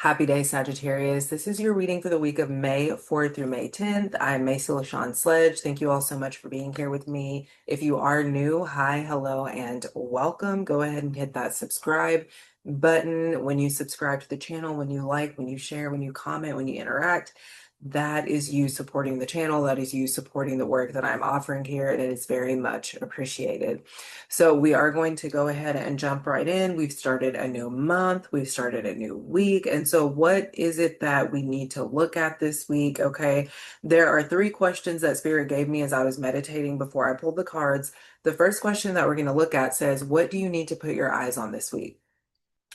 Happy day, Sagittarius. This is your reading for the week of May 4th through May 10th. I'm Macy LaShawn Sledge. Thank you all so much for being here with me. If you are new, hi, hello, and welcome. Go ahead and hit that subscribe button. When you subscribe to the channel, when you like, when you share, when you comment, when you interact, that is you supporting the channel. That is you supporting the work that I'm offering here, and it is very much appreciated. So we are going to go ahead and jump right in. We've started a new month, we've started a new week. And so what is it that we need to look at this week? Okay, there are three questions that Spirit gave me as I was meditating before I pulled the cards. The first question that we're going to look at says, what do you need to put your eyes on this week?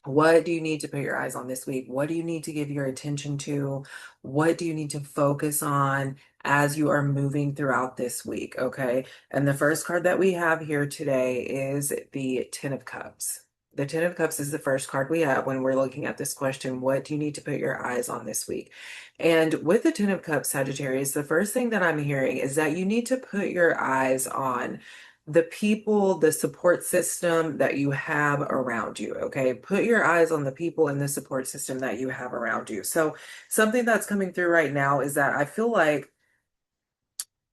What do you need to put your eyes on this week? What do you need to give your attention to? What do you need to focus on as you are moving throughout this week? Okay. And the first card that we have here today is the Ten of Cups. The Ten of Cups is the first card we have when we're looking at this question. What do you need to put your eyes on this week? And with the Ten of Cups, Sagittarius, the first thing that I'm hearing is that you need to put your eyes on the people, the support system that you have around you. Okay. Put your eyes on the people and the support system that you have around you. So, something that's coming through right now is that I feel like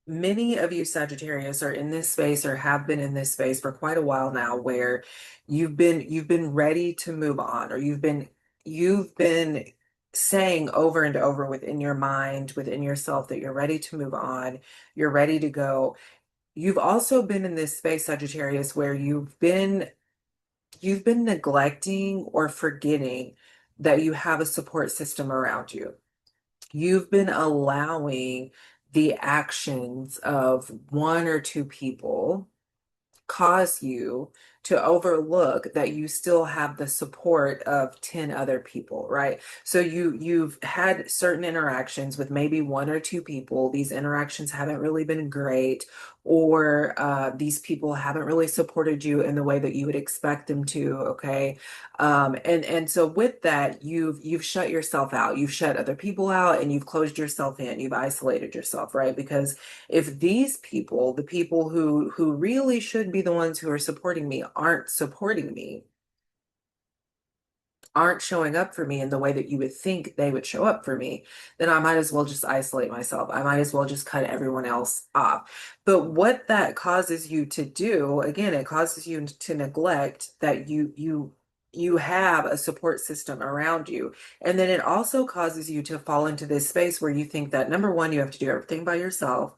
many of you Sagittarius are in this space or have been in this space for quite a while now where you've been ready to move on, or you've been saying over and over within your mind, within yourself, that you're ready to move on, you're ready to go. You've also been in this space, Sagittarius, where you've been neglecting or forgetting that you have a support system around you. You've been allowing the actions of one or two people cause you to overlook that you still have the support of 10 other people, right? So you've had certain interactions with maybe one or two people. These interactions haven't really been great, or these people haven't really supported you in the way that you would expect them to, okay? And so with that, you've shut yourself out. You've shut other people out, and you've closed yourself in. You've isolated yourself, right? Because if these people, the people who really should be the ones who are supporting me, aren't supporting me, aren't showing up for me in the way that you would think they would show up for me, then I might as well just isolate myself. I might as well just cut everyone else off. But what that causes you to do, again, it causes you to neglect that you have a support system around you. And then it also causes you to fall into this space where you think that number one, you have to do everything by yourself.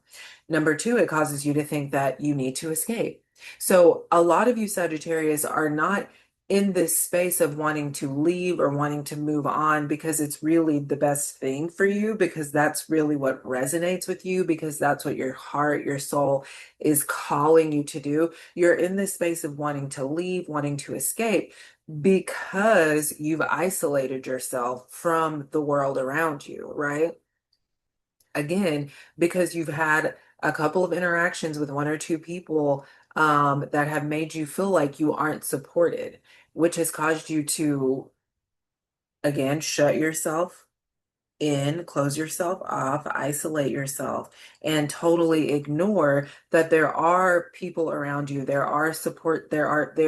Number two, it causes you to think that you need to escape. So a lot of you Sagittarius are not in this space of wanting to leave or wanting to move on because it's really the best thing for you, because that's really what resonates with you, because that's what your heart, your soul is calling you to do. You're in this space of wanting to leave, wanting to escape, because you've isolated yourself from the world around you, right? Again, because you've had a couple of interactions with one or two people that have made you feel like you aren't supported, which has caused you to, again, shut yourself in, close yourself off, isolate yourself, and totally ignore that there are people around you, there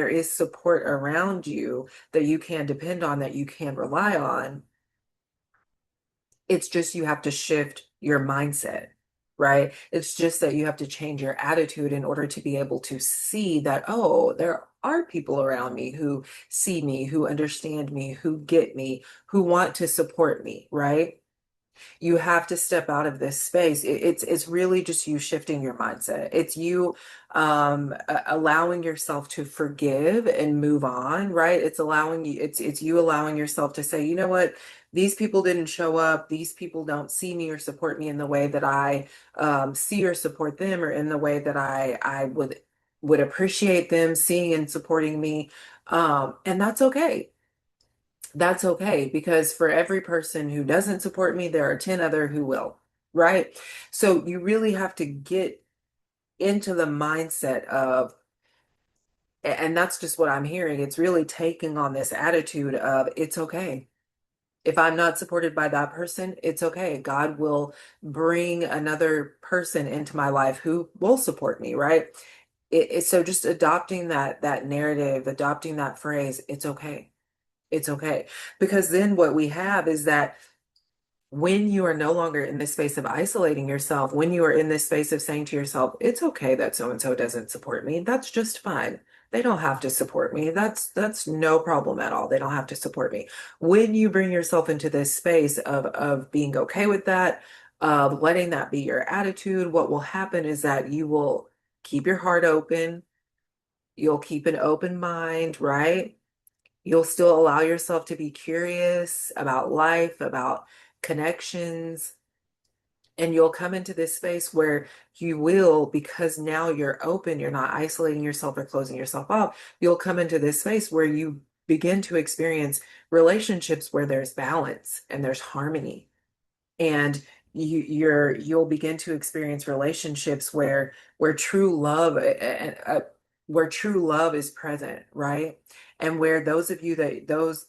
is support around you that you can depend on, that you can rely on. It's just you have to shift your mindset, right? It's just that you have to change your attitude in order to be able to see that, oh, there are people around me who see me, who understand me, who get me, who want to support me, right? You have to step out of this space. It's really just you shifting your mindset. It's you allowing yourself to forgive and move on, right? It's you allowing yourself to say, you know what? These people didn't show up. These people don't see me or support me in the way that I see or support them, or in the way that I would appreciate them seeing and supporting me. And that's okay. That's okay, because for every person who doesn't support me, there are 10 other who will, right? So you really have to get into the mindset of, and that's just what I'm hearing. It's really taking on this attitude of, it's okay. If I'm not supported by that person, it's okay. God will bring another person into my life who will support me, right? So just adopting that narrative, adopting that phrase, it's okay. It's okay. Because then what we have is that when you are no longer in this space of isolating yourself, when you are in this space of saying to yourself, it's okay that so and so doesn't support me, that's just fine. They don't have to support me. That's no problem at all. They don't have to support me. When you bring yourself into this space of being okay with that, of letting that be your attitude, what will happen is that you will keep your heart open, you'll keep an open mind, right? You'll still allow yourself to be curious about life, about connections, and you'll come into this space where you will, because now you're open, you're not isolating yourself or closing yourself off. You'll come into this space where you begin to experience relationships where there's balance and there's harmony, and you'll begin to experience relationships where true love where true love is present, right? And where those of you that those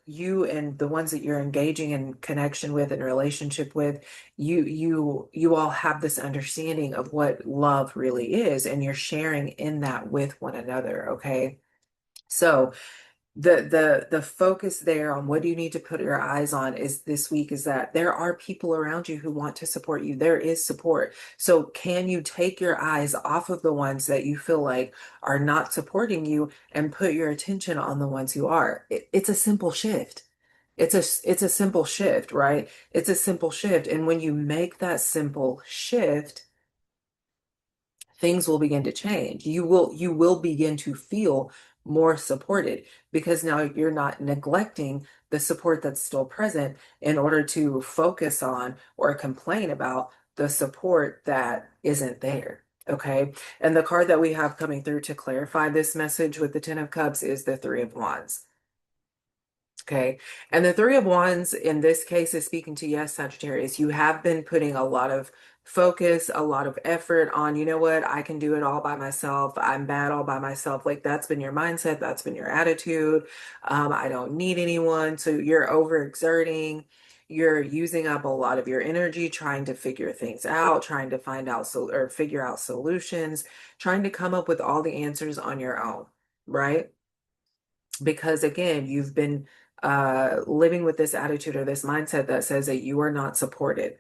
you and the ones that you're engaging in connection with and relationship with, you all have this understanding of what love really is, and you're sharing in that with one another, okay? So the focus there on what do you need to put your eyes on is this week is that there are people around you who want to support you. There is support. So can you take your eyes off of the ones that you feel like are not supporting you and put your attention on the ones who are? It's a simple shift. It's a simple shift, right? It's a simple shift. And when you make that simple shift, things will begin to change. You will begin to feel more supported because now you're not neglecting the support that's still present in order to focus on or complain about the support that isn't there. Okay. And the card that we have coming through to clarify this message with the Ten of Cups is the Three of Wands. Okay. And the Three of Wands in this case is speaking to, yes, Sagittarius, you have been putting a lot of focus, a lot of effort on, you know what, I can do it all by myself. I'm bad all by myself. Like that's been your mindset. That's been your attitude. I don't need anyone. So you're overexerting. You're using up a lot of your energy trying to figure things out, trying to find out or figure out solutions, trying to come up with all the answers on your own, right? Because again, you've been living with this attitude or this mindset that says that you are not supported.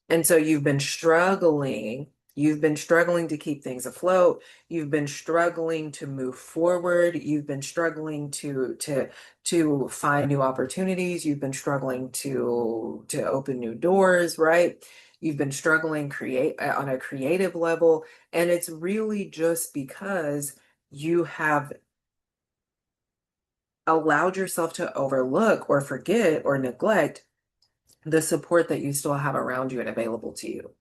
And so you've been struggling. You've been struggling to keep things afloat. You've been struggling to move forward. You've been struggling to find new opportunities. You've been struggling to open new doors, right? You've been struggling create on a creative level, and it's really just because you have allowed yourself to overlook or forget or neglect the support that you still have around you and available to you.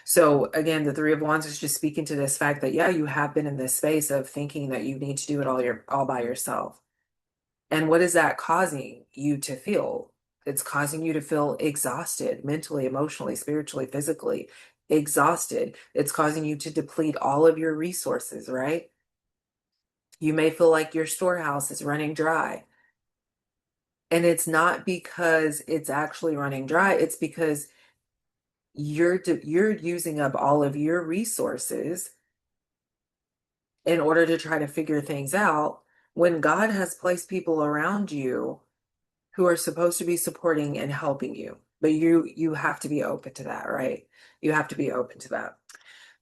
So again, the Three of Wands is just speaking to this fact that, yeah, you have been in this space of thinking that you need to do it all by yourself. And what is that causing you to feel? It's causing you to feel exhausted mentally, emotionally, spiritually, physically, exhausted. It's causing you to deplete all of your resources, right? You may feel like your storehouse is running dry. And it's not because it's actually running dry. It's because you're using up all of your resources in order to try to figure things out when God has placed people around you who are supposed to be supporting and helping you. But you have to be open to that, right? You have to be open to that.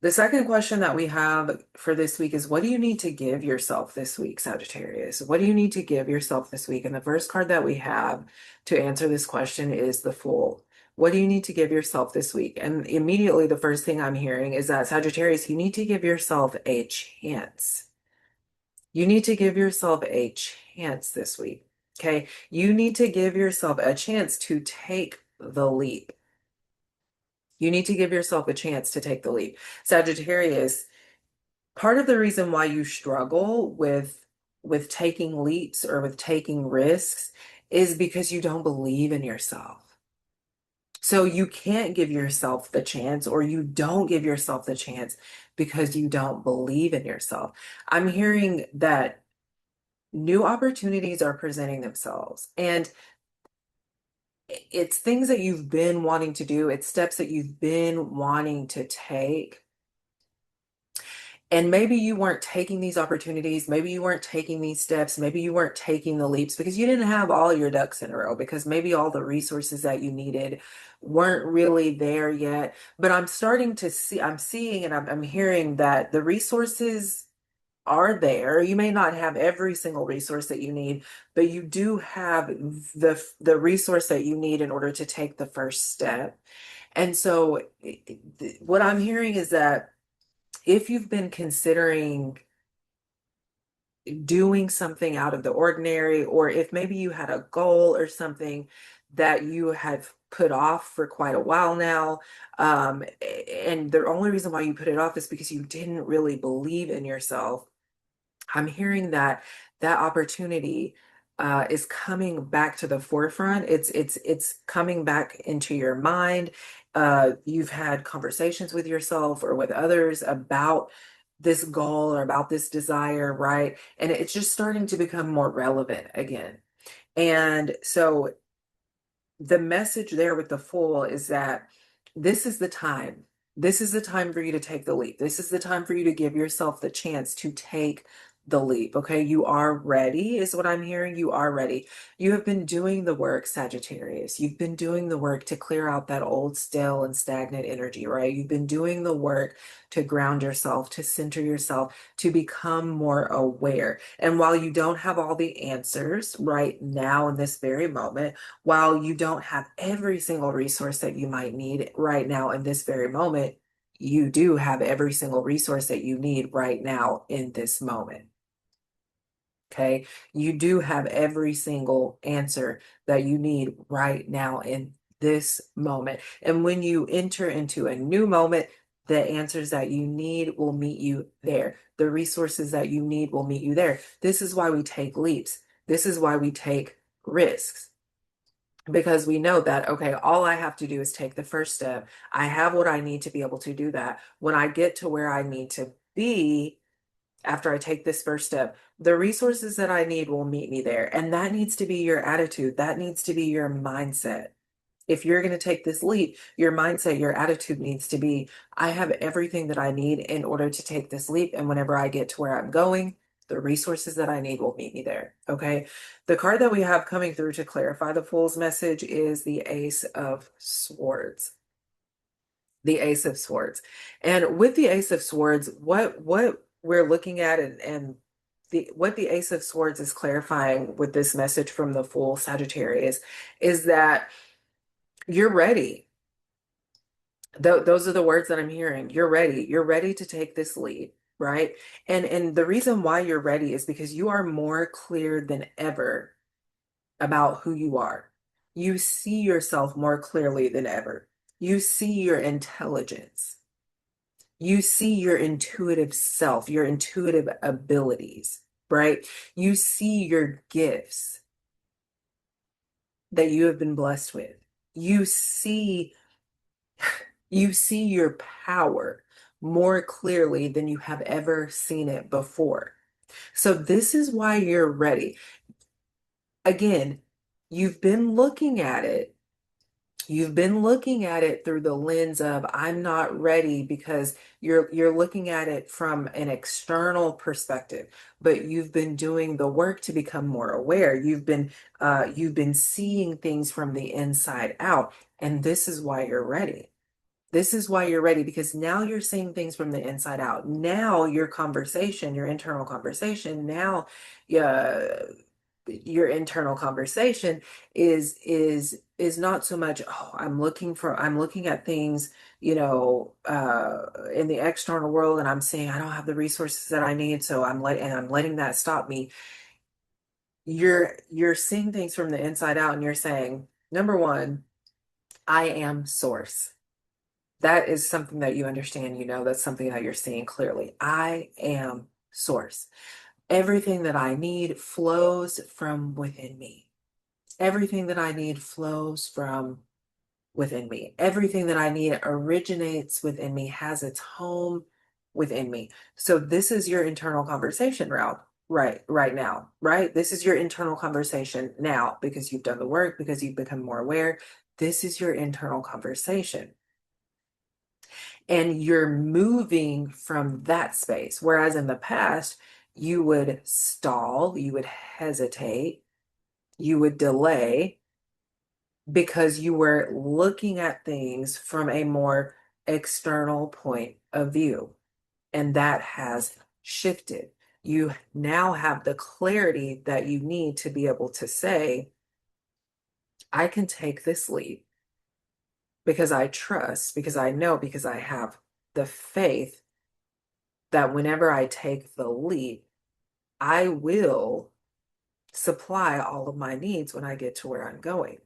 The second question that we have for this week is, what do you need to give yourself this week, Sagittarius? What do you need to give yourself this week? And the first card that we have to answer this question is the Fool. What do you need to give yourself this week? And immediately the first thing I'm hearing is that, Sagittarius, you need to give yourself a chance. You need to give yourself a chance this week. Okay. You need to give yourself a chance to take the leap. You need to give yourself a chance to take the leap. Sagittarius, part of the reason why you struggle with taking leaps or with taking risks is because you don't believe in yourself. So you can't give yourself the chance, or you don't give yourself the chance because you don't believe in yourself. I'm hearing that new opportunities are presenting themselves, and it's things that you've been wanting to do, it's steps that you've been wanting to take. And maybe you weren't taking these opportunities, maybe you weren't taking these steps, maybe you weren't taking the leaps because you didn't have all your ducks in a row, because maybe all the resources that you needed weren't really there yet. But I'm starting to see, I'm seeing and I'm hearing that the resources are there. You may not have every single resource that you need, but you do have the resource that you need in order to take the first step. And so what I'm hearing is that if you've been considering doing something out of the ordinary, or if maybe you had a goal or something that you have put off for quite a while now, and the only reason why you put it off is because you didn't really believe in yourself, I'm hearing that that opportunity is coming back to the forefront. It's coming back into your mind. You've had conversations with yourself or with others about this goal or about this desire, right? And it's just starting to become more relevant again. And so the message there with the Fool is that this is the time. This is the time for you to take the leap. This is the time for you to give yourself the chance to take the leap. Okay. You are ready, is what I'm hearing. You are ready. You have been doing the work, Sagittarius. You've been doing the work to clear out that old, stale, and stagnant energy, right? You've been doing the work to ground yourself, to center yourself, to become more aware. And while you don't have all the answers right now in this very moment, while you don't have every single resource that you might need right now in this very moment, you do have every single resource that you need right now in this moment. Okay. You do have every single answer that you need right now in this moment. And when you enter into a new moment, the answers that you need will meet you there. The resources that you need will meet you there. This is why we take leaps. This is why we take risks, because we know that, okay, all I have to do is take the first step. I have what I need to be able to do that. When I get to where I need to be, after I take this first step, the resources that I need will meet me there. And that needs to be your attitude. That needs to be your mindset. If you're going to take this leap, your mindset, your attitude needs to be, I have everything that I need in order to take this leap. And whenever I get to where I'm going, the resources that I need will meet me there. Okay. The card that we have coming through to clarify the Fool's message is the Ace of Swords. The Ace of Swords. And with the Ace of Swords, what we're looking at, and what the Ace of Swords is clarifying with this message from the Fool, Sagittarius, is that you're ready. Those are the words that I'm hearing. You're ready. You're ready to take this lead, right? And the reason why you're ready is because you are more clear than ever about who you are. You see yourself more clearly than ever. You see your intelligence. You see your intuitive self, your intuitive abilities, right? You see your gifts that you have been blessed with. You see You see your power more clearly than you have ever seen it before. So this is why you're ready. Again, you've been looking at it. You've been looking at it through the lens of I'm not ready, because you're looking at it from an external perspective, but you've been doing the work to become more aware. You've been seeing things from the inside out, and this is why you're ready. This is why you're ready, because now you're seeing things from the inside out. Now your conversation, your internal conversation, now uh, your internal conversation is not so much, oh, I'm looking at things, in the external world, and I'm saying I don't have the resources that I need, so I'm letting that stop me. You're seeing things from the inside out, and you're saying, number one, I am source. That is something that you understand, that's something that you're seeing clearly. I am source. Everything that I need flows from within me. Everything that I need flows from within me. Everything that I need originates within me, has its home within me. So this is your internal conversation route right now, right? This is your internal conversation now, because you've done the work, because you've become more aware. This is your internal conversation. And you're moving from that space. Whereas in the past, you would stall, you would hesitate, you would delay because you were looking at things from a more external point of view. And that has shifted. You now have the clarity that you need to be able to say, I can take this leap because I trust, because I know, because I have the faith that whenever I take the leap, I will supply all of my needs when I get to where I'm going.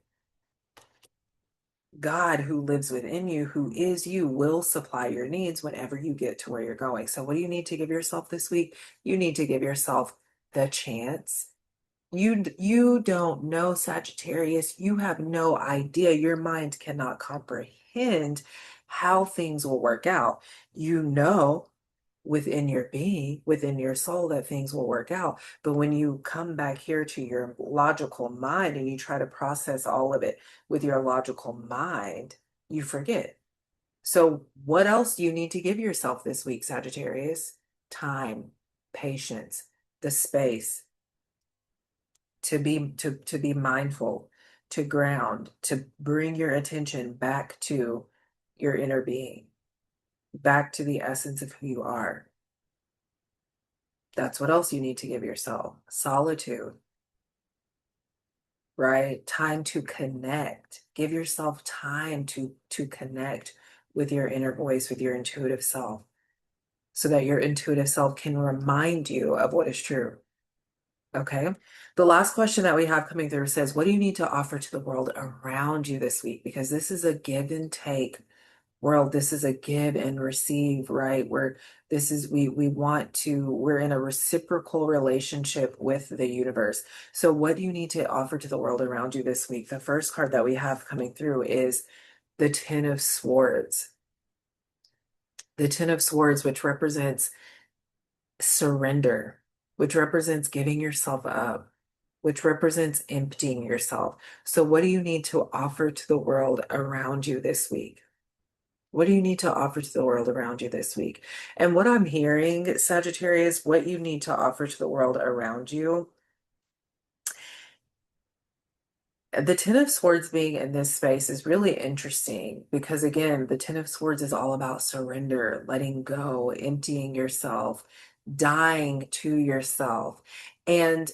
God, who lives within you, who is you, will supply your needs whenever you get to where you're going. So, what do you need to give yourself this week? You need to give yourself the chance. You don't know, Sagittarius. You have no idea. Your mind cannot comprehend how things will work out. You know within your being, within your soul, that things will work out. But when you come back here to your logical mind and you try to process all of it with your logical mind, you forget. So, what else do you need to give yourself this week, Sagittarius? Time, patience, the space to be mindful, to ground, to bring your attention back to your inner being, back to the essence of who you are. That's what else you need to give yourself. Solitude, right? Time to connect. Give yourself time to connect with your inner voice, with your intuitive self, so that your intuitive self can remind you of what is true. Okay. The last question that we have coming through says, what do you need to offer to the world around you this week? Because this is a give and take world. This is a give and receive, right? Where this is, we want to, we're in a reciprocal relationship with the universe. So what do you need to offer to the world around you this week? The first card that we have coming through is the Ten of Swords. The Ten of Swords, which represents surrender, which represents giving yourself up, which represents emptying yourself. So, what do you need to offer to the world around you this week? What do you need to offer to the world around you this week? And what I'm hearing, Sagittarius, what you need to offer to the world around you, the Ten of Swords being in this space is really interesting because, again, the Ten of Swords is all about surrender, letting go, emptying yourself, dying to yourself. And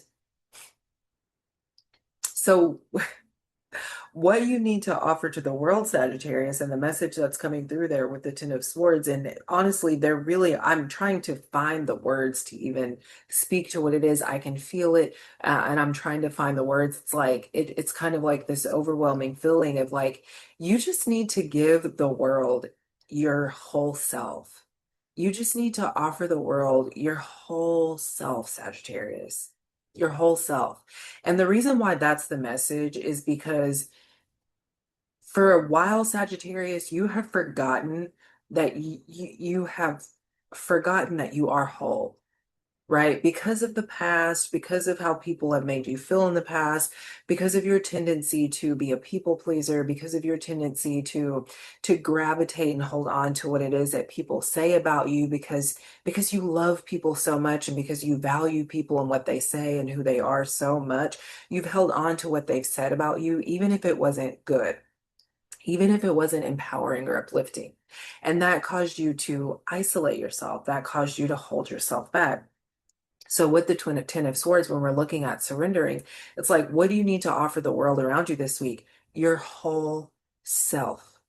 so, what you need to offer to the world, Sagittarius, and the message that's coming through there with the Ten of Swords. And honestly, they're really, I'm trying to find the words to even speak to what it is. I can feel it, and I'm trying to find the words. It's like, it's kind of like this overwhelming feeling of like, you just need to give the world your whole self. You just need to offer the world your whole self, Sagittarius, your whole self. And the reason why that's the message is because for a while, Sagittarius, you have forgotten that you have forgotten that you are whole, right? Because of the past, because of how people have made you feel in the past, because of your tendency to be a people pleaser, because of your tendency to gravitate and hold on to what it is that people say about you, because you love people so much and because you value people and what they say and who they are so much, you've held on to what they've said about you, even if it wasn't good, even if it wasn't empowering or uplifting. And that caused you to isolate yourself. That caused you to hold yourself back. So with the Ten of Swords, when we're looking at surrendering, it's like, what do you need to offer the world around you this week? Your whole self,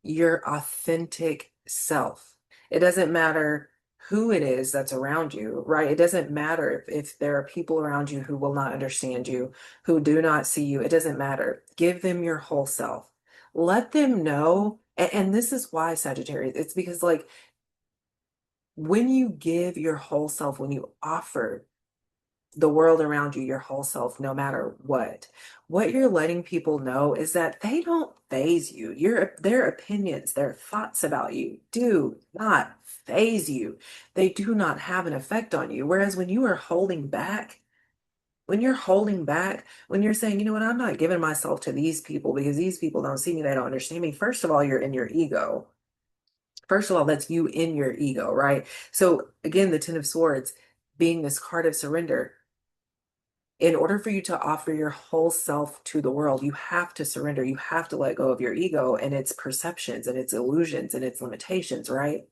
your authentic self. It doesn't matter who it is that's around you, right? It doesn't matter if there are people around you who will not understand you, who do not see you. It doesn't matter. Give them your whole self. Let them know. And this is why, Sagittarius, it's because like when you give your whole self, when you offer the world around you, your whole self, no matter what you're letting people know is that they don't phase you. Their opinions, their thoughts about you do not phase you. They do not have an effect on you. Whereas when you are holding back, when you're holding back, when you're saying, you know what, I'm not giving myself to these people because these people don't see me, they don't understand me. First of all, you're in your ego. First of all, that's you in your ego, right? So again, the Ten of Swords being this card of surrender, in order for you to offer your whole self to the world, you have to surrender. You have to let go of your ego and its perceptions and its illusions and its limitations, right?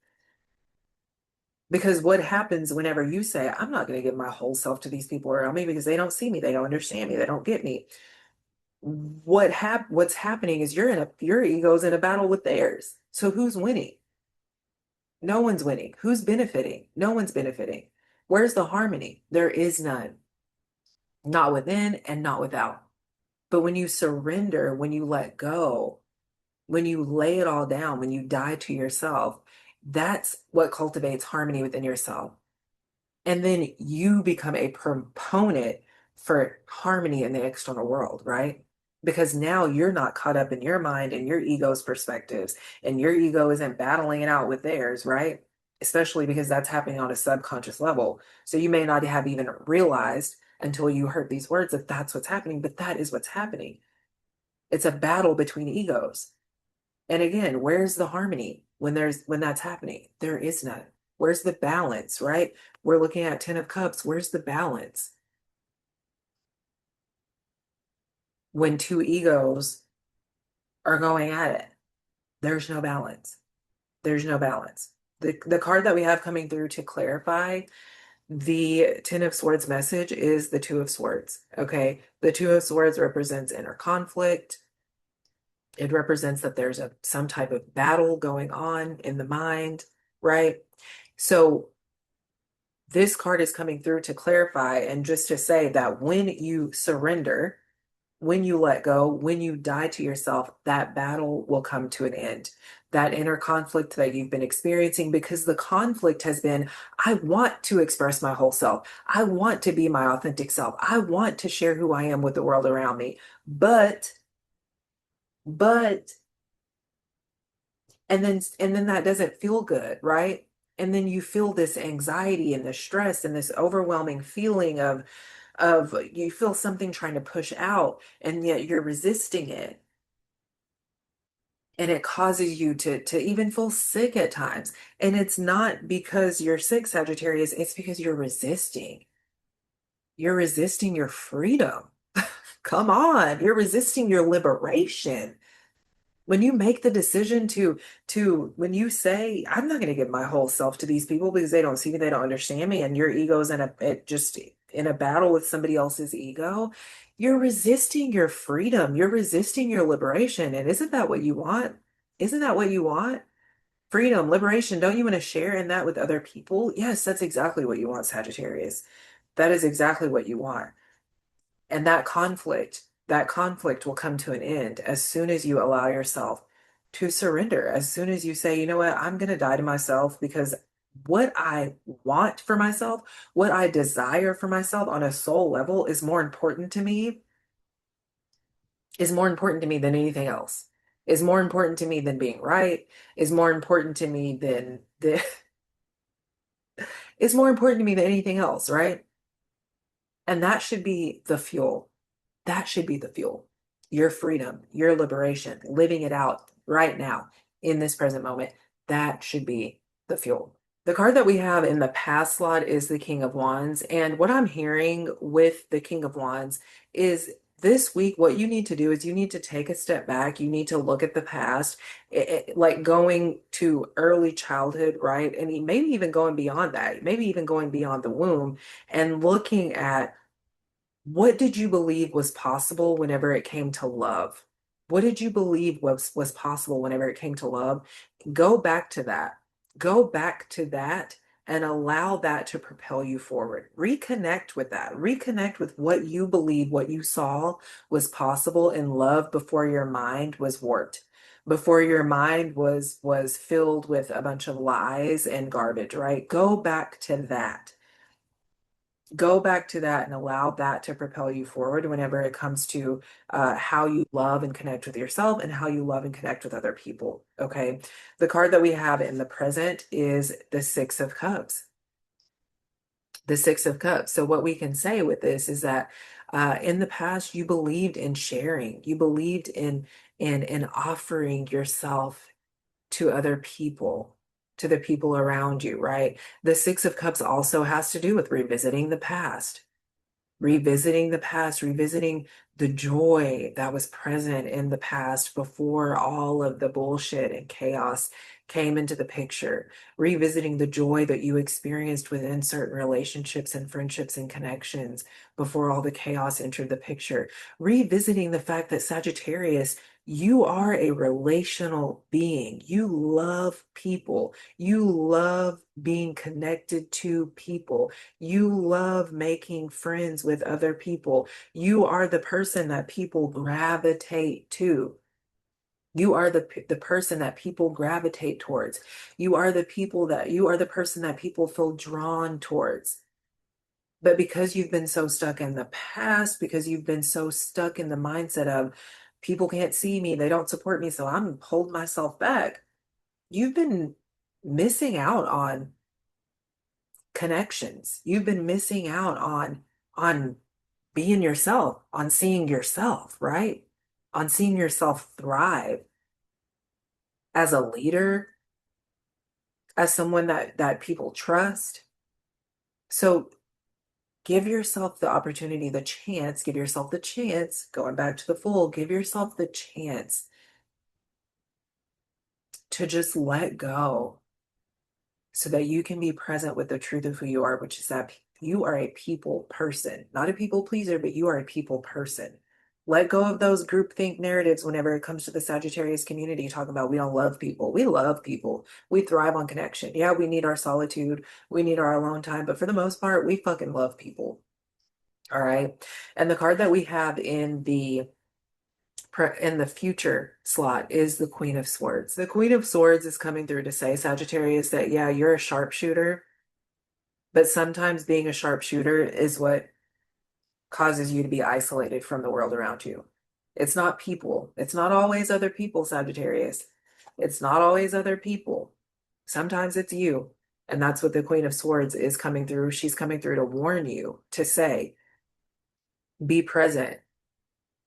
Because what happens whenever you say, I'm not going to give my whole self to these people around me because they don't see me, they don't understand me, they don't get me. What's happening is your ego's in a battle with theirs. So who's winning? No one's winning. Who's benefiting? No one's benefiting. Where's the harmony? There is none. Not within and not without. But when you surrender, when you let go, when you lay it all down, when you die to yourself, that's what cultivates harmony within yourself. And then you become a proponent for harmony in the external world, right? Because now you're not caught up in your mind and your ego's perspectives, and your ego isn't battling it out with theirs, right? Especially because that's happening on a subconscious level. So you may not have even realized until you heard these words that that's what's happening, but that is what's happening. It's a battle between egos. And again, where's the harmony when that's happening? There is none. Where's the balance, right? We're looking at Ten of Cups. Where's the balance? When two egos are going at it, there's no balance. There's no balance. The card that we have coming through to clarify the Ten of Swords message is the Two of Swords. Okay. The Two of Swords represents inner conflict. It represents that there's some type of battle going on in the mind, right? So this card is coming through to clarify and just to say that when you surrender, when you let go, when you die to yourself, that battle will come to an end. That inner conflict that you've been experiencing, because the conflict has been, I want to express my whole self. I want to be my authentic self. I want to share who I am with the world around me. But, and then that doesn't feel good, right? And then you feel this anxiety and this stress and this overwhelming feeling of you feel something trying to push out, and yet you're resisting it. And it causes you to even feel sick at times. And it's not because you're sick, Sagittarius, it's because you're resisting. You're resisting your freedom. Come on, you're resisting your liberation. When you make the decision to when you say, I'm not going to give my whole self to these people because they don't see me, they don't understand me, and your ego's in a battle with somebody else's ego, you're resisting your freedom, you're resisting your liberation. And isn't that what you want? Isn't that what you want? Freedom, liberation. Don't you want to share in that with other people? Yes, that's exactly what you want, Sagittarius. That is exactly what you want. And that conflict will come to an end as soon as you allow yourself to surrender, as soon as you say, you know what, I'm going to die to myself because what I want for myself, what I desire for myself on a soul level is more important to me than anything else, is more important to me than being right, is more important to me than is more important to me than anything else, right? And that should be the fuel. That should be the fuel. Your freedom, your liberation, living it out right now in this present moment. That should be the fuel. The card that we have in the past slot is the King of Wands. And what I'm hearing with the King of Wands is this week, what you need to do is you need to take a step back. You need to look at the past, like going to early childhood, right? And maybe even going beyond that, maybe even going beyond the womb and looking at what did you believe was possible whenever it came to love? What did you believe was possible whenever it came to love? Go back to that. Go back to that and allow that to propel you forward. Reconnect with that. Reconnect with what you believe, what you saw was possible in love before your mind was warped, before your mind was filled with a bunch of lies and garbage, right? Go back to that. Go back to that and allow that to propel you forward whenever it comes to how you love and connect with yourself and how you love and connect with other people. Okay. The card that we have in the present is the Six of Cups. The Six of Cups. So, what we can say with this is that in the past, you believed in sharing, you believed in offering yourself to other people. to the people around you, right? The Six of Cups also has to do with revisiting the past, revisiting the joy that was present in the past before all of the bullshit and chaos came into the picture, revisiting the joy that you experienced within certain relationships and friendships and connections before all the chaos entered the picture, revisiting the fact that Sagittarius, you are a relational being. You love people. You love being connected to people. You love making friends with other people. You are the person that people gravitate to. You are the person that people gravitate towards. You are the person that people feel drawn towards. But because you've been so stuck in the past, because you've been so stuck in the mindset of people can't see me, they don't support me, so I'm holding myself back, you've been missing out on connections. You've been missing out on being yourself, on seeing yourself, right? On seeing yourself thrive as a leader, as someone that people trust. So give yourself the opportunity, the chance, give yourself the chance, going back to the Fool, give yourself the chance to just let go so that you can be present with the truth of who you are, which is that you are a people person, not a people pleaser, but you are a people person. Let go of those groupthink narratives whenever it comes to the Sagittarius community, talking about we don't love people. We love people. We thrive on connection. Yeah, we need our solitude. We need our alone time. But for the most part, we fucking love people. All right. And the card that we have in the future slot is the Queen of Swords. The Queen of Swords is coming through to say, Sagittarius, that yeah, you're a sharpshooter, but sometimes being a sharpshooter is what causes you to be isolated from the world around you. It's not people. It's not always other people, Sagittarius. It's not always other people. Sometimes it's you. And that's what the Queen of Swords is coming through. She's coming through to warn you, to say, be present.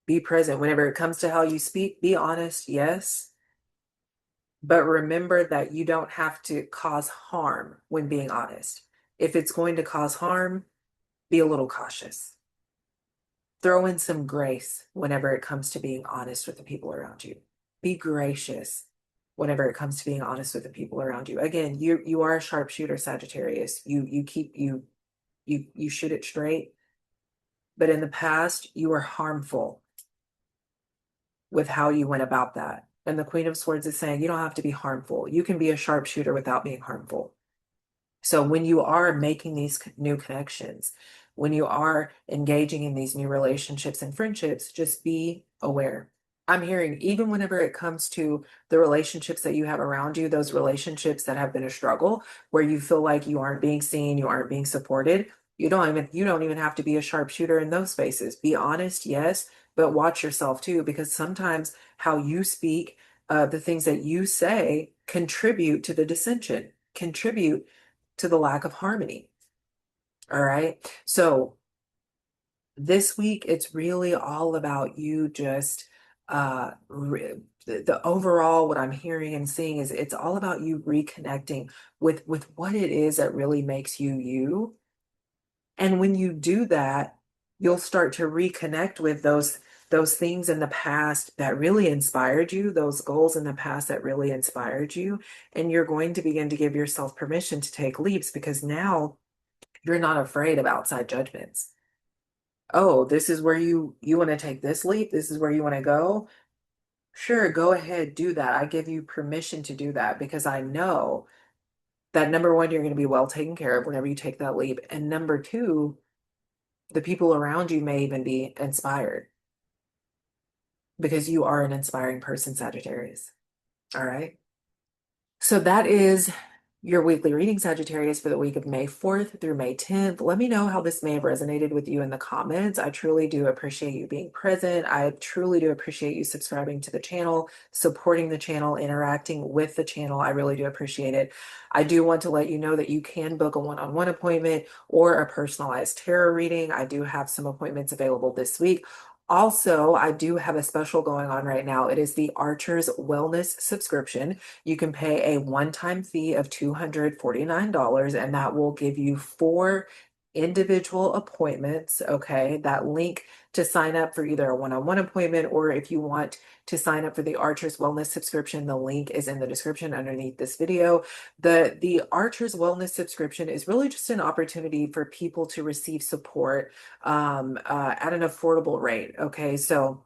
Be present. Whenever it comes to how you speak, be honest, yes. But remember that you don't have to cause harm when being honest. If it's going to cause harm, be a little cautious. Throw in some grace whenever it comes to being honest with the people around you. Be gracious whenever it comes to being honest with the people around you. Again, you are a sharpshooter, Sagittarius. You shoot it straight, but in the past you were harmful with how you went about that. And the Queen of Swords is saying you don't have to be harmful. You can be a sharpshooter without being harmful. So when you are making these new connections, when you are engaging in these new relationships and friendships, just be aware. I'm hearing even whenever it comes to the relationships that you have around you, those relationships that have been a struggle, where you feel like you aren't being seen, you aren't being supported, you don't even have to be a sharpshooter in those spaces. Be honest, yes, but watch yourself too, because sometimes how you speak, the things that you say contribute to the dissension, contribute to the lack of harmony. All right. So this week, it's really all about you just, the overall, what I'm hearing and seeing is it's all about you reconnecting with what it is that really makes you you. And when you do that, you'll start to reconnect with those things in the past that really inspired you, those goals in the past that really inspired you. And you're going to begin to give yourself permission to take leaps because now you're not afraid of outside judgments. Oh, this is where you want to take this leap. This is where you want to go. Sure, go ahead, do that. I give you permission to do that because I know that number one, you're going to be well taken care of whenever you take that leap. And number two, the people around you may even be inspired because you are an inspiring person, Sagittarius. All right. So that is your weekly reading, Sagittarius, for the week of May 4th through May 10th. Let me know how this may have resonated with you in the comments. I truly do appreciate you being present. I truly do appreciate you subscribing to the channel, supporting the channel, interacting with the channel. I really do appreciate it. I do want to let you know that you can book a one-on-one appointment or a personalized tarot reading. I do have some appointments available this week. Also, I do have a special going on right now. It is the Archer's Wellness subscription. You can pay a one-time fee of $249, and that will give you four individual appointments. Okay, that link to sign up for either a one-on-one appointment, or if you want to sign up for the Archer's Wellness subscription, the link is in the description underneath this video. The Archer's Wellness subscription is really just an opportunity for people to receive support at an affordable rate. Okay, so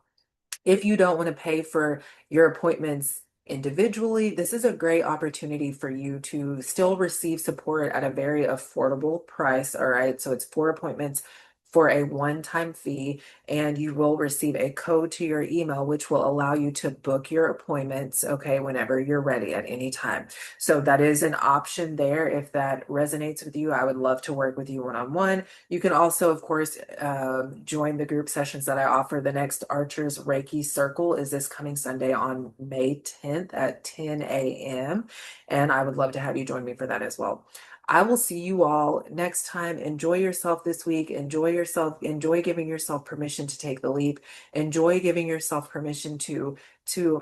if you don't want to pay for your appointments individually, this is a great opportunity for you to still receive support at a very affordable price. All right, so it's four appointments for a one-time fee, and you will receive a code to your email, which will allow you to book your appointments, okay, whenever you're ready at any time. So that is an option there. If that resonates with you, I would love to work with you one-on-one. You can also, of course, join the group sessions that I offer. The next Archer's Reiki Circle is this coming Sunday on May 10th at 10 a.m. And I would love to have you join me for that as well. I will see you all next time. Enjoy yourself this week. Enjoy yourself. Enjoy giving yourself permission to take the leap. Enjoy giving yourself permission to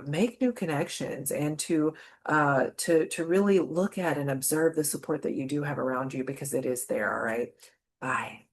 make new connections and to really look at and observe the support that you do have around you, because it is there. All right. Bye.